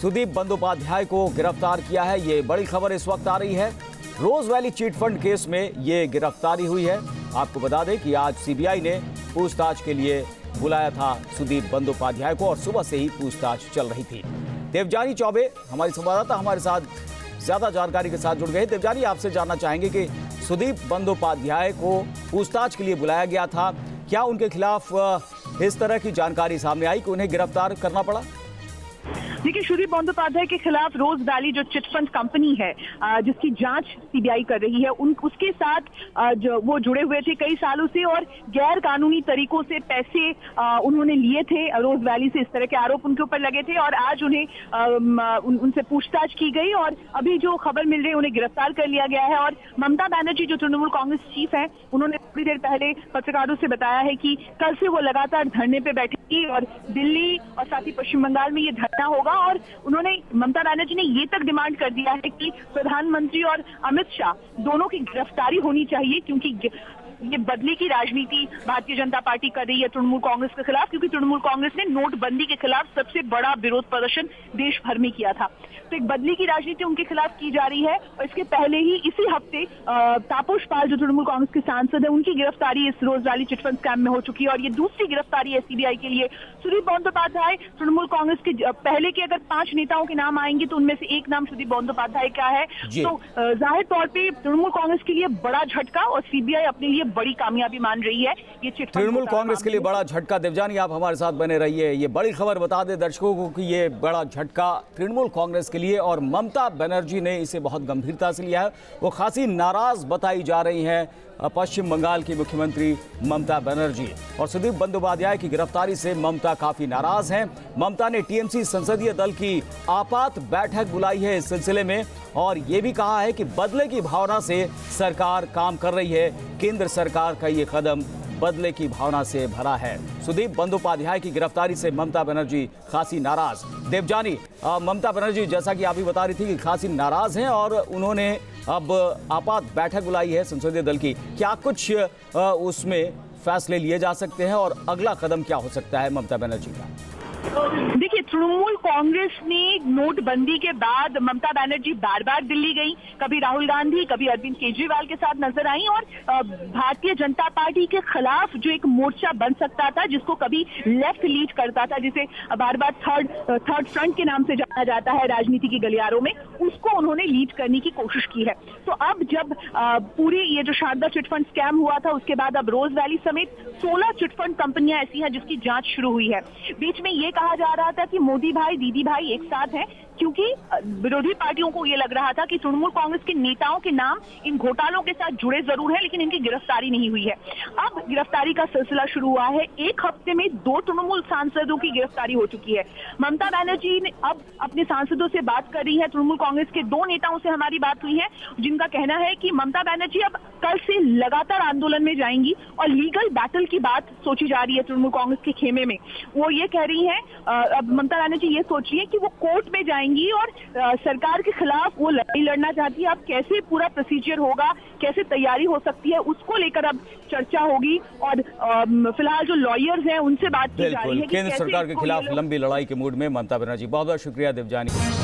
सुदीप बंदोपाध्याय को गिरफ्तार किया है। ये बड़ी खबर इस वक्त आ रही है। रोज वैली चिट फंड केस में ये गिरफ्तारी हुई है। आपको बता दें कि आज सीबीआई ने पूछताछ के लिए बुलाया था सुदीप बंदोपाध्याय को और सुबह से ही पूछताछ चल रही थी। देवजानी चौबे हमारी संवाददाता हमारे साथ ज्यादा जानकारी के साथ जुड़ गए। देवजानी, आपसे जानना चाहेंगे कि सुदीप बंदोपाध्याय को पूछताछ के लिए बुलाया गया था, क्या उनके खिलाफ इस तरह की जानकारी सामने आई कि उन्हें गिरफ्तार करना पड़ा? देखिए, सुदीप बंदोपाध्याय के खिलाफ रोज वैली जो चिटफंड कंपनी है जिसकी जांच सीबीआई कर रही है, उसके साथ जो वो जुड़े हुए थे कई सालों से और गैर कानूनी तरीकों से पैसे उन्होंने लिए थे रोज वैली से। इस तरह के आरोप उनके ऊपर लगे थे और आज उन्हें उनसे पूछताछ की गई और अभी जो खबर मिल रही है उन्हें गिरफ्तार कर लिया गया है। और ममता बनर्जी जो तृणमूल कांग्रेस चीफ है, उन्होंने थोड़ी देर पहले पत्रकारों से बताया है कि कल से वो लगातार धरने पे बैठेंगी और दिल्ली और साथ ही पश्चिम बंगाल में ये धरना होगा। और उन्होंने ममता बनर्जी ने ये तक डिमांड कर दिया है कि प्रधानमंत्री और अमित शाह दोनों की गिरफ्तारी होनी चाहिए, क्योंकि ये बदले की राजनीति भारतीय जनता पार्टी कर रही है तृणमूल कांग्रेस के खिलाफ, क्योंकि तृणमूल कांग्रेस ने नोटबंदी के खिलाफ सबसे बड़ा विरोध प्रदर्शन देश भर में किया था। तो एक बदले की राजनीति उनके खिलाफ की जा रही है। और इसके पहले ही इसी हफ्ते तापस पाल जो तृणमूल कांग्रेस के सांसद है, उनकी गिरफ्तारी इस रोज वैली चिटफंड स्कैम में हो चुकी है और ये दूसरी गिरफ्तारी है सीबीआई के लिए। सुदीप बंदोपाध्याय तृणमूल कांग्रेस के पहले के अगर 5 नेताओं के नाम आएंगे तो उनमें से एक नाम सुदीप बंदोपाध्याय का है। तो जाहिर तौर पर तृणमूल कांग्रेस के लिए बड़ा झटका और सीबीआई अपने लिए बड़ी कामयाबी मान रही है। ये चिटफंड तृणमूल कांग्रेस के लिए बड़ा झटका। देवजानी, आप हमारे साथ बने रहिए। ये बड़ी खबर बता दें दर्शकों को कि ये बड़ा झटका तृणमूल कांग्रेस के लिए और ममता बनर्जी ने इसे बहुत गंभीरता से लिया है। वो खासी नाराज बताई जा रही हैं पश्चिम बंगाल की मुख्यमंत्री ममता बनर्जी। और सुदीप बंदोपाध्याय की गिरफ्तारी से ममता काफी नाराज हैं। ममता ने टीएमसी संसदीय दल की आपात बैठक बुलाई है इस सिलसिले में और ये भी कहा है कि बदले की भावना से सरकार काम कर रही है। केंद्र सरकार का ये कदम बदले की भावना से भरा है। सुदीप बंदोपाध्याय की गिरफ्तारी से ममता बनर्जी खासी नाराज। देवजानी, ममता बनर्जी जैसा कि आप ही बता रही थी कि खासी नाराज हैं और उन्होंने अब आपात बैठक बुलाई है संसदीय दल की। क्या कुछ उसमें फैसले लिए जा सकते हैं और अगला कदम क्या हो सकता है ममता बनर्जी का? देखिए, तृणमूल कांग्रेस ने नोटबंदी के बाद ममता बनर्जी बार बार दिल्ली गई, कभी राहुल गांधी कभी अरविंद केजरीवाल के साथ नजर आई और भारतीय जनता पार्टी के खिलाफ जो एक मोर्चा बन सकता था, जिसको कभी लेफ्ट लीड करता था, जिसे बार बार थर्ड फ्रंट के नाम से जाना जाता है राजनीति की गलियारों में, उसको उन्होंने लीड करने की कोशिश की है। तो अब जब पूरी ये जो शारदा चिटफंड स्कैम हुआ था, उसके बाद अब रोज वैली समेत 16 चिटफंड कंपनियां ऐसी हैं जिसकी जांच शुरू हुई है। बीच में ये कहा जा रहा था कि मोदी भाई दीदी भाई एक साथ हैं, क्योंकि विरोधी पार्टियों को ये लग रहा था कि तृणमूल कांग्रेस के नेताओं के नाम इन घोटालों के साथ जुड़े जरूर हैं, लेकिन इनकी गिरफ्तारी नहीं हुई है। अब गिरफ्तारी का सिलसिला शुरू हुआ है। एक हफ्ते में 2 तृणमूल सांसदों की गिरफ्तारी हो चुकी है। ममता बनर्जी ने अब अपने सांसदों से बात कर रही है। तृणमूल कांग्रेस के 2 नेताओं से हमारी बात हुई है, जिनका कहना है कि ममता बनर्जी अब कल से लगातार आंदोलन में जाएंगी और लीगल बैटल की बात सोची जा रही है तृणमूल कांग्रेस के खेमे में। वो ये कह रही है, अब ममता बनर्जी ये सोच रही है कि वो कोर्ट में जाएंगी और सरकार के खिलाफ वो लड़ाई लड़ना चाहती है। अब कैसे पूरा प्रोसीजर होगा, कैसे तैयारी हो सकती है, उसको लेकर अब चर्चा होगी और फिलहाल जो लॉयर्स हैं उनसे बात की जा रही है। केंद्र सरकार के खिलाफ लंबी लड़ाई के मूड में ममता बनर्जी। बहुत बहुत शुक्रिया देवजानी।